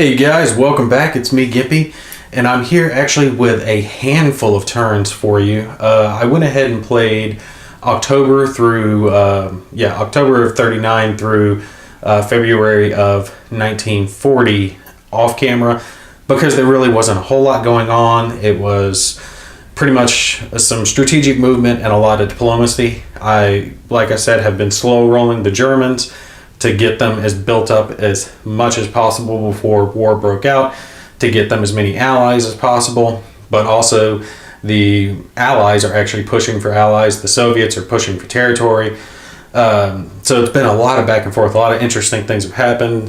Hey guys, welcome back. It's me, Gippy, and I'm here actually with a handful of turns for you. I went ahead and played October of 39 through February of 1940 off camera because there really wasn't a whole lot going on. It was pretty much some strategic movement and a lot of diplomacy. Like I said, have been slow rolling the Germans to get them as built up as much as possible before war broke out, to get them as many allies as possible. But also the allies are actually pushing for allies. The Soviets are pushing for territory. So it's been a lot of back and forth. A lot of interesting things have happened.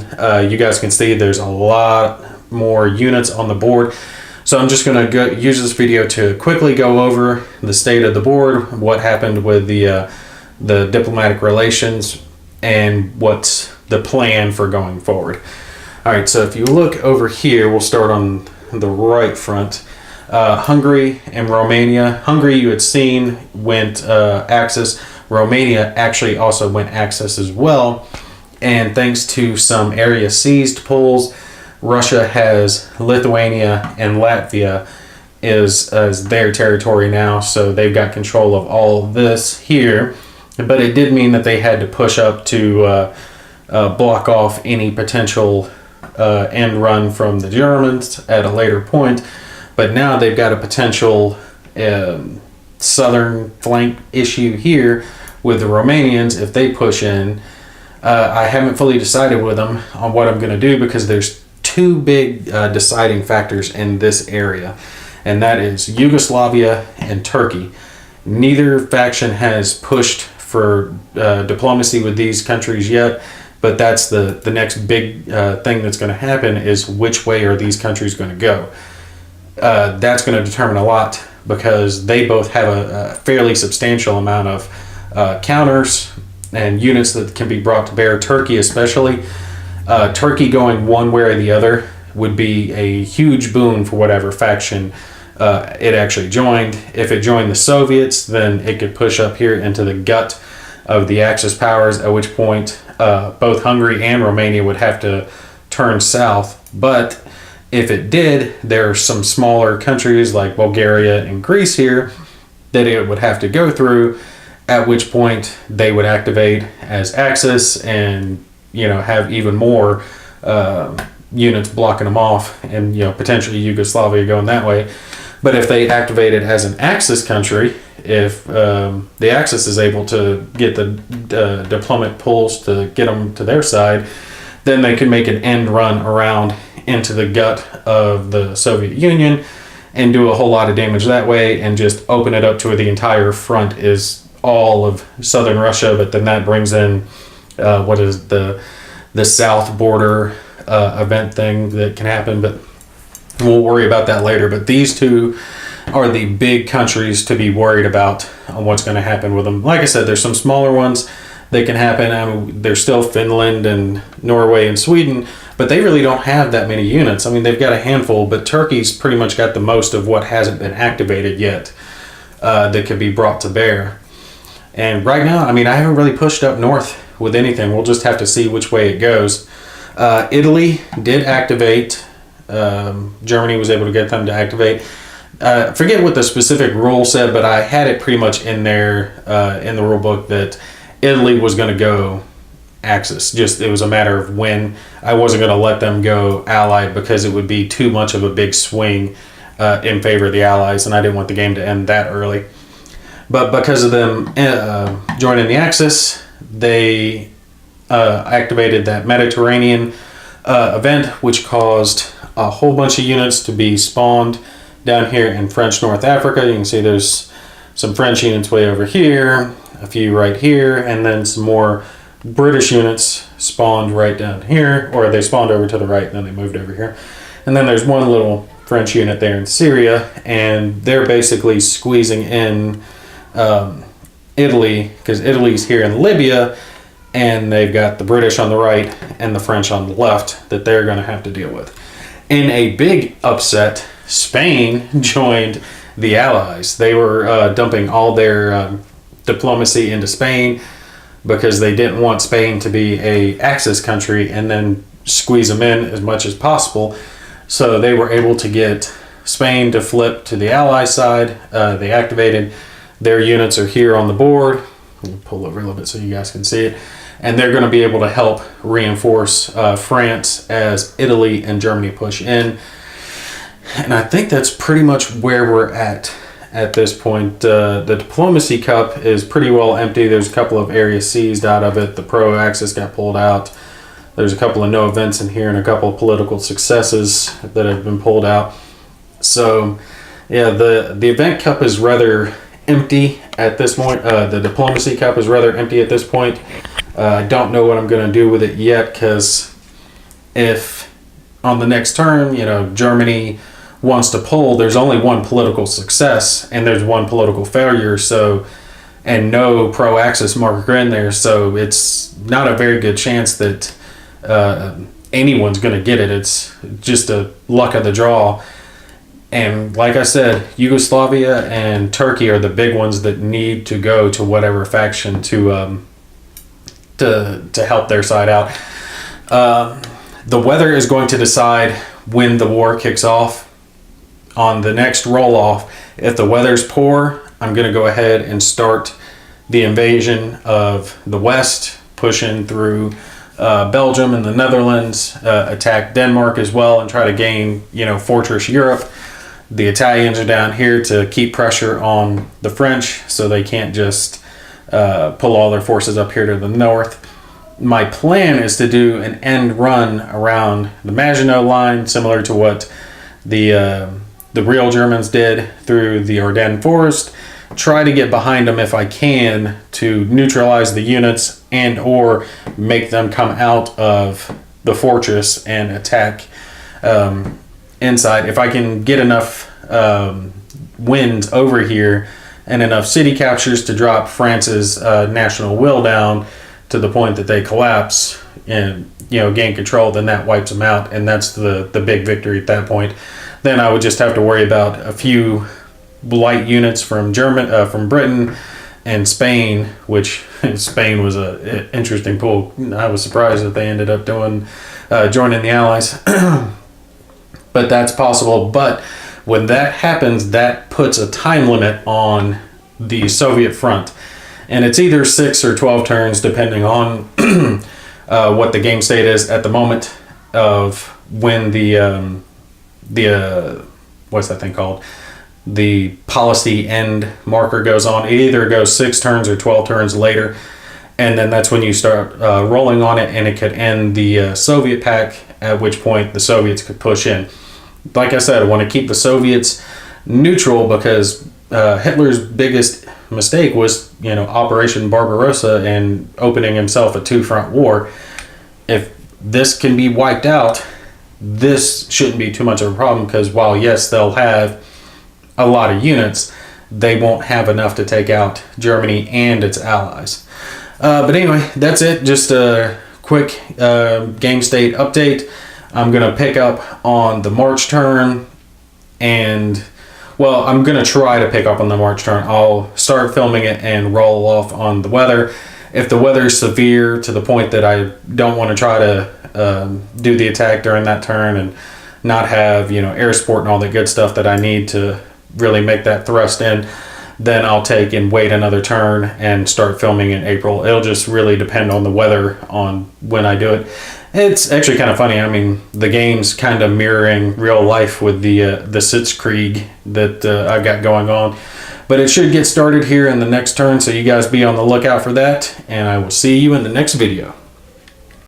You guys can see there's a lot more units on the board. So I'm just going to use this video to quickly go over the state of the board, what happened with the diplomatic relations, and what's the plan for going forward. All right, so if you look over here, we'll start on the right front. Hungary and Romania. Hungary, you had seen, went Axis. Romania actually also went Axis as well. And thanks to some area seized pulls, Russia has Lithuania and Latvia is their territory now. So they've got control of all of this here. But it did mean that they had to push up to block off any potential end run from the Germans at a later point. But now they've got a potential southern flank issue here with the Romanians if they push in. I haven't fully decided with them on what I'm going to do because there's two big deciding factors in this area, and that is Yugoslavia and Turkey. Neither faction has pushed for diplomacy with these countries yet, but that's the next big thing that's going to happen is which way are these countries going to go. That's going to determine a lot because they both have a fairly substantial amount of counters and units that can be brought to bear. Turkey especially. Turkey going one way or the other would be a huge boon for whatever faction it actually joined. If it joined the Soviets, then it could push up here into the gut of the Axis powers, at which point both Hungary and Romania would have to turn south. But if it did, there are some smaller countries like Bulgaria and Greece here that it would have to go through, at which point they would activate as Axis and have even more units blocking them off, and potentially Yugoslavia going that way. But if they activate it as an Axis country, if the Axis is able to get the diplomatic pulls to get them to their side, then they can make an end run around into the gut of the Soviet Union and do a whole lot of damage that way, and just open it up to where the entire front is all of southern Russia. But then that brings in what is the south border event thing that can happen, but we'll worry about that later. But these two are the big countries to be worried about on what's going to happen with them. Like I said, there's some smaller ones that can happen. There's still Finland and Norway and Sweden, but they really don't have that many units. I mean, they've got a handful, but Turkey's pretty much got the most of what hasn't been activated yet that could be brought to bear. And right now, I mean, I haven't really pushed up north with anything. We'll just have to see which way it goes. Italy did activate. Germany was able to get them to activate. Forget what the specific rule said, but I had it pretty much in there in the rule book that Italy was going to go Axis. Just it was a matter of when. I wasn't going to let them go Allied because it would be too much of a big swing in favor of the Allies, and I didn't want the game to end that early. But because of them joining the Axis, they activated that Mediterranean event, which caused a whole bunch of units to be spawned down here in French North Africa. You can see there's some French units way over here, a few right here, and then some more British units spawned right down here, or they spawned over to the right and then they moved over here. And then there's one little French unit there in Syria, and they're basically squeezing in Italy, because Italy's here in Libya, and they've got the British on the right and the French on the left that they're going to have to deal with. In a big upset, Spain joined the Allies. They were dumping all their diplomacy into Spain because they didn't want Spain to be a Axis country and then squeeze them in as much as possible. So they were able to get Spain to flip to the Ally side. They activated. Their units are here on the board. Let me pull over a little bit so you guys can see it. And they're going to be able to help reinforce France as Italy and Germany push in. And I think that's pretty much where we're at this point. The Diplomacy Cup is pretty well empty. There's a couple of areas seized out of it. The Pro Axis got pulled out. There's a couple of no events in here and a couple of political successes that have been pulled out. So, yeah, the Event Cup is rather empty at this point. The Diplomacy Cup is rather empty at this point. I don't know what I'm going to do with it yet, because if on the next turn, Germany wants to pull, there's only one political success and there's one political failure, so, and no pro-axis marker in there, so it's not a very good chance that anyone's going to get it. It's just a luck of the draw. And like I said, Yugoslavia and Turkey are the big ones that need to go to whatever faction to help their side out. The weather is going to decide when the war kicks off. On the next roll off, if the weather's poor, I'm going to go ahead and start the invasion of the West, pushing through Belgium and the Netherlands, attack Denmark as well, and try to gain, Fortress Europe. The Italians are down here to keep pressure on the French so they can't just pull all their forces up here to the north. My plan is to do an end run around the Maginot Line, similar to what the real Germans did through the Ardennes Forest. Try to get behind them if I can to neutralize the units and or make them come out of the fortress and attack inside. If I can get enough wind over here and enough city captures to drop France's national will down to the point that they collapse and gain control, then that wipes them out, and that's the big victory at that point. Then I would just have to worry about a few light units from Britain and Spain, which Spain was an interesting pull. I was surprised that they ended up joining the Allies. But that's possible. But when that happens, that puts a time limit on the Soviet front. And it's either 6 or 12 turns, depending on what the game state is at the moment of when the what's that thing called? The policy end marker goes on. It either goes 6 turns or 12 turns later. And then that's when you start rolling on it, and it could end the Soviet pact, at which point the Soviets could push in. Like I said, I want to keep the Soviets neutral, because Hitler's biggest mistake was, Operation Barbarossa and opening himself a 2-front war. If this can be wiped out, this shouldn't be too much of a problem, because while, yes, they'll have a lot of units, they won't have enough to take out Germany and its allies. But anyway, that's it. Just a quick game state update. I'm going to pick up on the March turn, and, well, I'm going to try to pick up on the March turn. I'll start filming it and roll off on the weather. If the weather is severe to the point that I don't want to try to do the attack during that turn and not have, air support and all the good stuff that I need to really make that thrust in, then I'll take and wait another turn and start filming in April. It'll just really depend on the weather on when I do it. It's actually kind of funny. I mean, the game's kind of mirroring real life with the Sitzkrieg that I've got going on. But it should get started here in the next turn, so you guys be on the lookout for that, and I will see you in the next video.